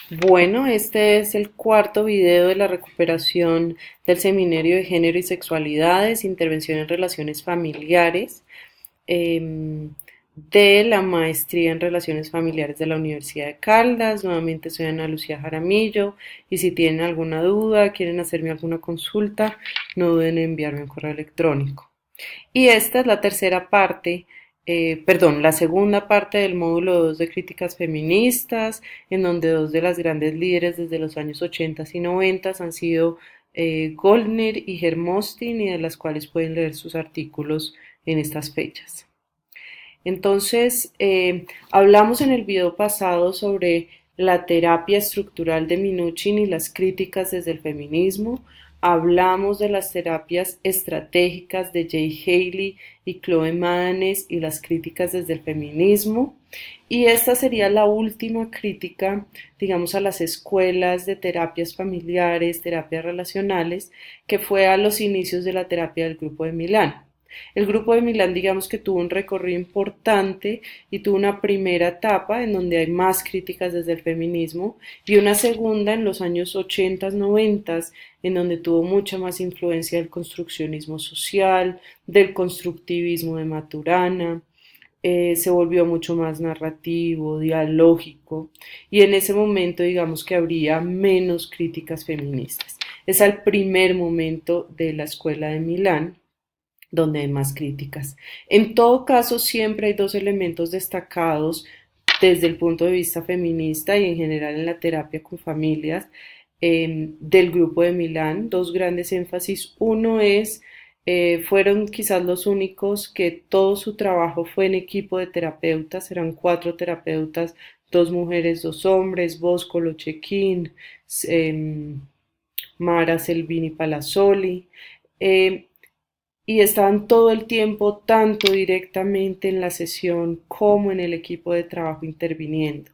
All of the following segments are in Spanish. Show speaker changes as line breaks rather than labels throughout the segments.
Bueno, este es el cuarto video de la recuperación del Seminario de Género y Sexualidades, Intervención en Relaciones Familiares, em, de la Maestría en Relaciones Familiares de la Universidad de Caldas. Nuevamente soy Ana Lucía Jaramillo y si tienen alguna duda, quieren hacerme alguna consulta, no duden en enviarme un correo electrónico. Y esta es la tercera parte, la segunda parte del módulo 2 de críticas feministas, en donde dos de las grandes líderes desde los años 80 y 90 han sido Goldner y Hermostin, y de las cuales pueden leer sus artículos en estas fechas. Entonces, hablamos en el video pasado sobre la terapia estructural de Minuchin y las críticas desde el feminismo. Hablamos de las terapias estratégicas de Jay Haley y Chloe Madanes y las críticas desde el feminismo. Y esta sería la última crítica, digamos, a las escuelas de terapias familiares, terapias relacionales, que fue a los inicios de la terapia del Grupo de Milán. El Grupo de Milán, digamos que tuvo un recorrido importante y tuvo una primera etapa en donde hay más críticas desde el feminismo y una segunda en los años 80, 90, en donde tuvo mucha más influencia del construccionismo social, del constructivismo de Maturana. Se volvió mucho más narrativo, dialógico, y en ese momento digamos que habría menos críticas feministas. Es al primer momento de la escuela de Milán donde hay más críticas. En todo caso, siempre hay dos elementos destacados desde el punto de vista feminista y en general en la terapia con familias del Grupo de Milán, dos grandes énfasis. Uno es, fueron quizás los únicos que todo su trabajo fue en equipo de terapeutas, eran cuatro terapeutas, dos mujeres, dos hombres, Bosco Lochequín, eh, Mara Selvini Palazzoli, eh, y estaban todo el tiempo, tanto directamente en la sesión como en el equipo de trabajo interviniendo.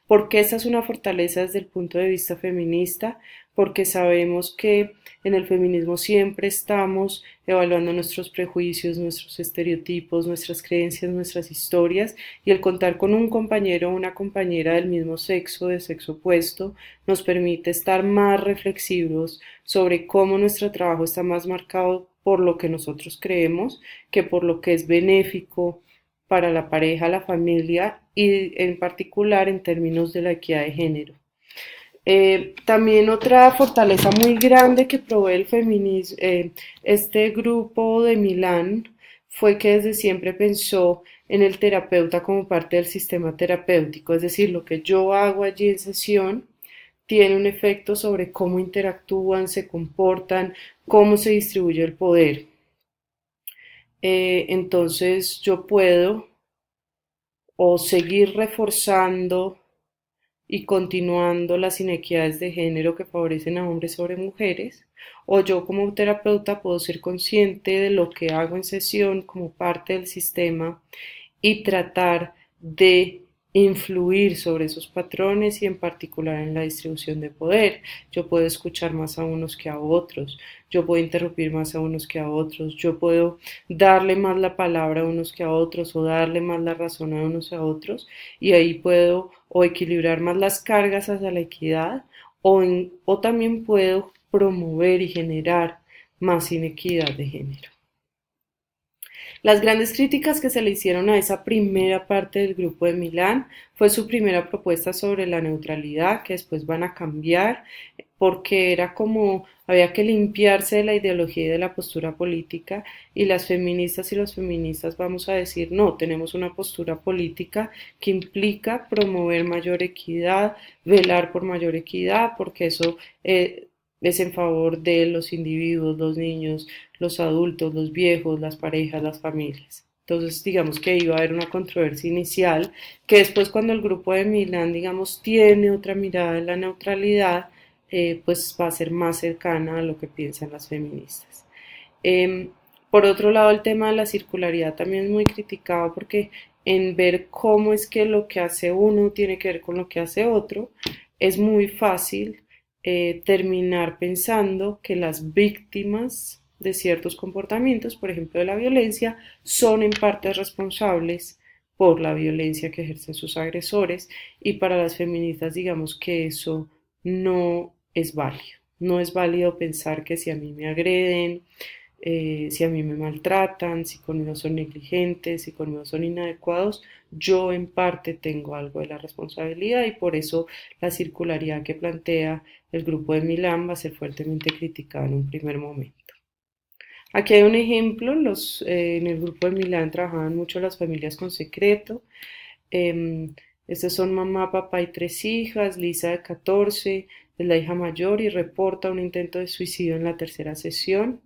Porque esa es una fortaleza desde el punto de vista feminista, porque sabemos que en el feminismo siempre estamos evaluando nuestros prejuicios, nuestros estereotipos, nuestras creencias, nuestras historias, y el contar con un compañero o una compañera del mismo sexo, de sexo opuesto, nos permite estar más reflexivos sobre cómo nuestro trabajo está más marcado por lo que nosotros creemos que por lo que es benéfico para la pareja, la familia y en particular en términos de la equidad de género. También otra fortaleza muy grande que provee el feminismo, este grupo de Milán, fue que desde siempre pensó en el terapeuta como parte del sistema terapéutico, es decir, lo que yo hago allí en sesión tiene un efecto sobre cómo interactúan, se comportan, cómo se distribuye el poder. Entonces yo puedo o seguir reforzando y continuando las inequidades de género que favorecen a hombres sobre mujeres, o yo como terapeuta puedo ser consciente de lo que hago en sesión como parte del sistema y tratar de influir sobre esos patrones y en particular en la distribución de poder. Yo puedo escuchar más a unos que a otros, yo puedo interrumpir más a unos que a otros, yo puedo darle más la palabra a unos que a otros o darle más la razón a unos a otros, y ahí puedo o equilibrar más las cargas hacia la equidad o también puedo promover y generar más inequidad de género. Las grandes críticas que se le hicieron a esa primera parte del Grupo de Milán fue su primera propuesta sobre la neutralidad, que después van a cambiar, porque era como había que limpiarse de la ideología y de la postura política, y las feministas y los feministas vamos a decir, no, tenemos una postura política que implica promover mayor equidad, velar por mayor equidad, porque eso es en favor de los individuos, los niños, los adultos, los viejos, las parejas, las familias. Entonces, digamos que iba a haber una controversia inicial, que después cuando el Grupo de Milán, digamos, tiene otra mirada de la neutralidad, pues va a ser más cercana a lo que piensan las feministas. Eh, por otro lado, el tema de la circularidad también es muy criticado porque en ver cómo es que lo que hace uno tiene que ver con lo que hace otro, es muy fácil terminar pensando que las víctimas de ciertos comportamientos, por ejemplo de la violencia, son en parte responsables por la violencia que ejercen sus agresores, y para las feministas digamos que eso no es válido. No es válido pensar que si a mí me agreden, si a mí me maltratan, si conmigo son negligentes, si conmigo son inadecuados, yo en parte tengo algo de la responsabilidad, y por eso la circularidad que plantea el grupo de Milán va a ser fuertemente criticada en un primer momento. Aquí hay un ejemplo, en el grupo de Milán trabajaban mucho las familias con secreto. Eh, Estas son mamá, papá y tres hijas. Lisa, de 14, es la hija mayor y reporta un intento de suicidio en la tercera sesión.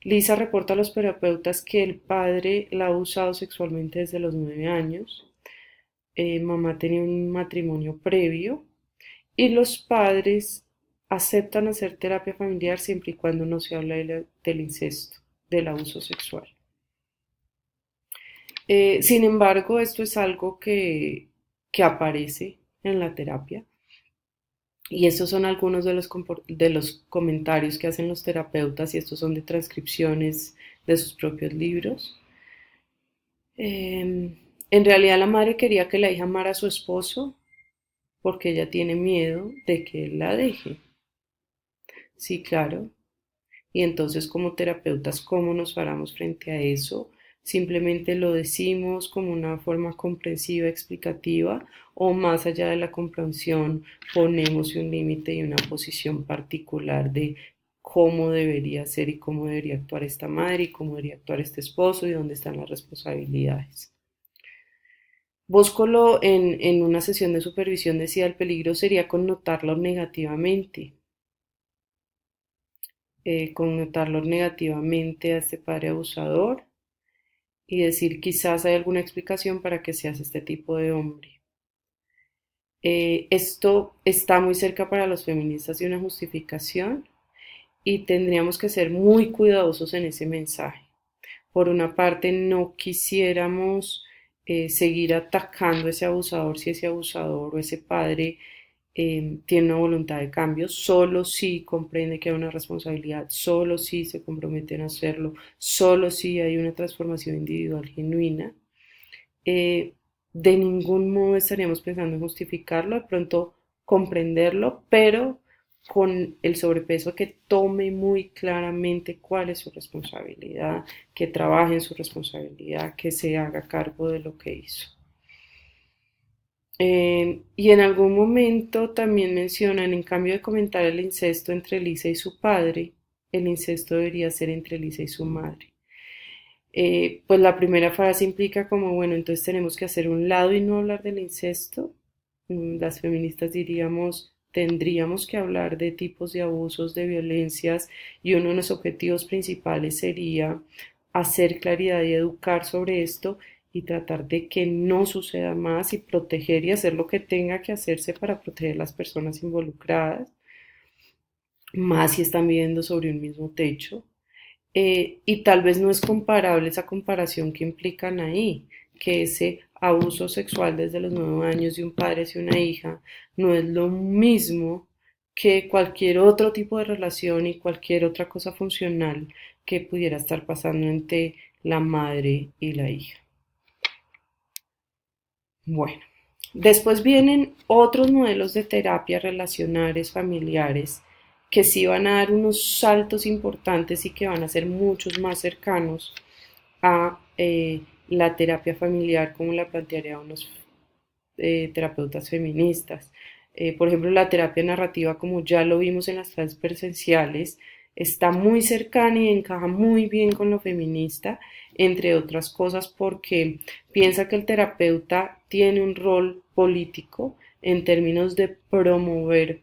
Lisa reporta a los terapeutas que el padre la ha usado sexualmente desde los 9 años. Mamá tenía un matrimonio previo y los padres aceptan hacer terapia familiar siempre y cuando no se habla del incesto, del abuso sexual. Sin embargo, esto es algo que aparece en la terapia, y estos son algunos de los comentarios que hacen los terapeutas, y estos son de transcripciones de sus propios libros. En realidad la madre quería que la hija amara a su esposo porque ella tiene miedo de que él la deje. Sí, claro. Y entonces como terapeutas, ¿cómo nos paramos frente a eso? ¿Simplemente lo decimos como una forma comprensiva, explicativa, o más allá de la comprensión ponemos un límite y una posición particular de cómo debería ser y cómo debería actuar esta madre y cómo debería actuar este esposo y dónde están las responsabilidades? Boscolo en una sesión de supervisión decía: el peligro sería connotarlo negativamente, connotarlo negativamente a este padre abusador y decir quizás hay alguna explicación para que seas este tipo de hombre. Esto está muy cerca para los feministas de una justificación, y tendríamos que ser muy cuidadosos en ese mensaje. Por una parte, no quisiéramos seguir atacando a ese abusador si ese abusador o ese padre tiene una voluntad de cambio, solo si comprende que hay una responsabilidad, solo si se comprometen a hacerlo, solo si hay una transformación individual genuina. eh, de ningún modo estaríamos pensando en justificarlo, de pronto comprenderlo, pero con el sobrepeso que tome muy claramente cuál es su responsabilidad, que trabaje en su responsabilidad, que se haga cargo de lo que hizo. Y en algún momento también mencionan, en cambio de comentar el incesto entre Lisa y su padre, el incesto debería ser entre Lisa y su madre. Pues la primera frase implica como, bueno, entonces tenemos que hacer un lado y no hablar del incesto. Las feministas diríamos, tendríamos que hablar de tipos de abusos, de violencias, y uno de los objetivos principales sería hacer claridad y educar sobre esto y tratar de que no suceda más, y proteger y hacer lo que tenga que hacerse para proteger a las personas involucradas, más si están viviendo sobre un mismo techo. Y tal vez no es comparable esa comparación que implican ahí, que ese abuso sexual desde los 9 años de un padre hacia una hija no es lo mismo que cualquier otro tipo de relación y cualquier otra cosa funcional que pudiera estar pasando entre la madre y la hija. Bueno, después vienen otros modelos de terapia relacionales familiares que sí van a dar unos saltos importantes y que van a ser muchos más cercanos a la terapia familiar como la plantearían unos terapeutas feministas. Por ejemplo, la terapia narrativa, como ya lo vimos en las clases presenciales, está muy cercana y encaja muy bien con lo feminista, entre otras cosas porque piensa que el terapeuta tiene un rol político en términos de promover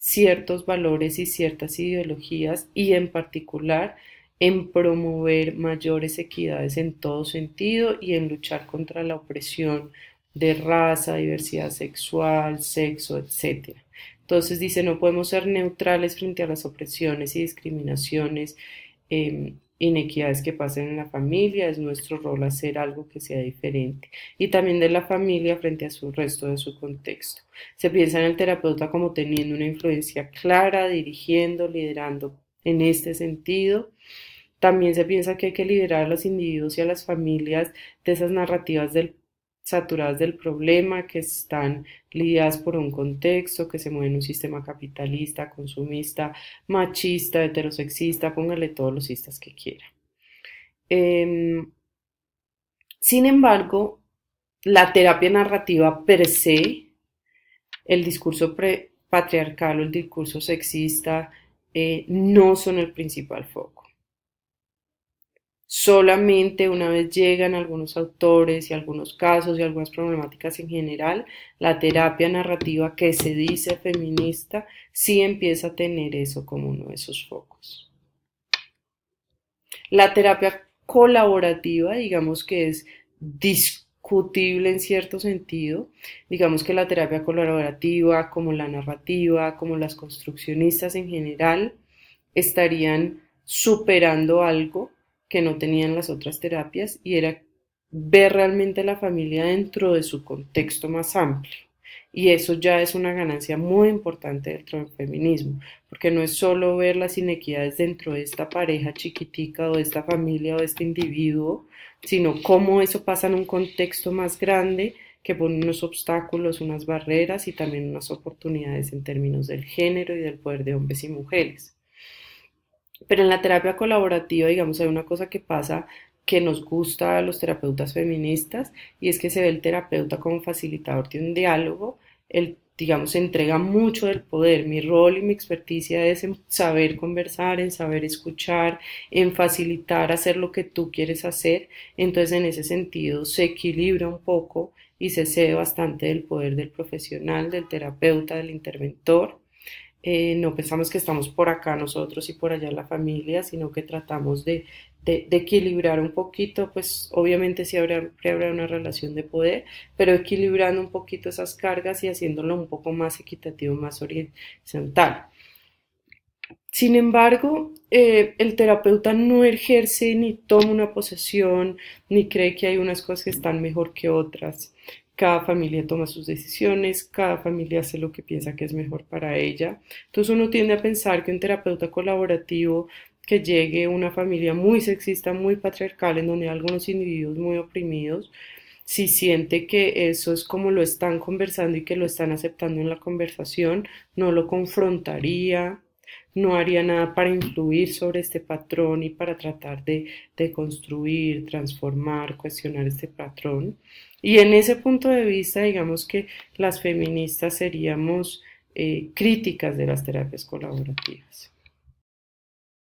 ciertos valores y ciertas ideologías, y en particular en promover mayores equidades en todo sentido y en luchar contra la opresión de raza, diversidad sexual, sexo, etcétera. Entonces dice, no podemos ser neutrales frente a las opresiones y discriminaciones, inequidades que pasen en la familia, es nuestro rol hacer algo que sea diferente. Y también de la familia frente a su resto de su contexto. Se piensa en el terapeuta como teniendo una influencia clara, dirigiendo, liderando en este sentido. También se piensa que hay que liberar a los individuos y a las familias de esas narrativas del saturadas del problema, que están lidiadas por un contexto, que se mueven en un sistema capitalista, consumista, machista, heterosexista, póngale todos los istas que quiera. Em, Sin embargo, la terapia narrativa per se, el discurso patriarcal o el discurso sexista, no son el principal foco. Solamente una vez llegan algunos autores y algunos casos y algunas problemáticas en general, la terapia narrativa que se dice feminista sí empieza a tener eso como uno de esos focos. La terapia colaborativa, digamos que es discutible en cierto sentido. Digamos que la terapia colaborativa, como la narrativa, como las construccionistas en general, estarían superando algo que no tenían las otras terapias y era ver realmente la familia dentro de su contexto más amplio. Y eso ya es una ganancia muy importante dentro del feminismo, porque no es solo ver las inequidades dentro de esta pareja chiquitica o de esta familia o de este individuo, sino cómo eso pasa en un contexto más grande que pone unos obstáculos, unas barreras y también unas oportunidades en términos del género y del poder de hombres y mujeres. Pero en la terapia colaborativa, digamos, hay una cosa que pasa que nos gusta a los terapeutas feministas y es que se ve el terapeuta como facilitador de un diálogo, el, digamos, se entrega mucho del poder. Mi rol y mi experticia es en saber conversar, en saber escuchar, en facilitar hacer lo que tú quieres hacer. Entonces, en ese sentido, se equilibra un poco y se cede bastante del poder del profesional, del terapeuta, del interventor. No pensamos que estamos por acá nosotros y por allá la familia, sino que tratamos de equilibrar un poquito, pues obviamente sí habrá una relación de poder, pero equilibrando un poquito esas cargas y haciéndolo un poco más equitativo, más horizontal. Sin embargo, el terapeuta no ejerce ni toma una posesión, ni cree que hay unas cosas que están mejor que otras. Cada familia toma sus decisiones, cada familia hace lo que piensa que es mejor para ella. Entonces uno tiende a pensar que un terapeuta colaborativo que llegue a una familia muy sexista, muy patriarcal, en donde hay algunos individuos muy oprimidos, si siente que eso es como lo están conversando y que lo están aceptando en la conversación, no lo confrontaría, no haría nada para influir sobre este patrón y para tratar de construir, transformar, cuestionar este patrón. Y en ese punto de vista, digamos que las feministas seríamos críticas de las terapias colaborativas.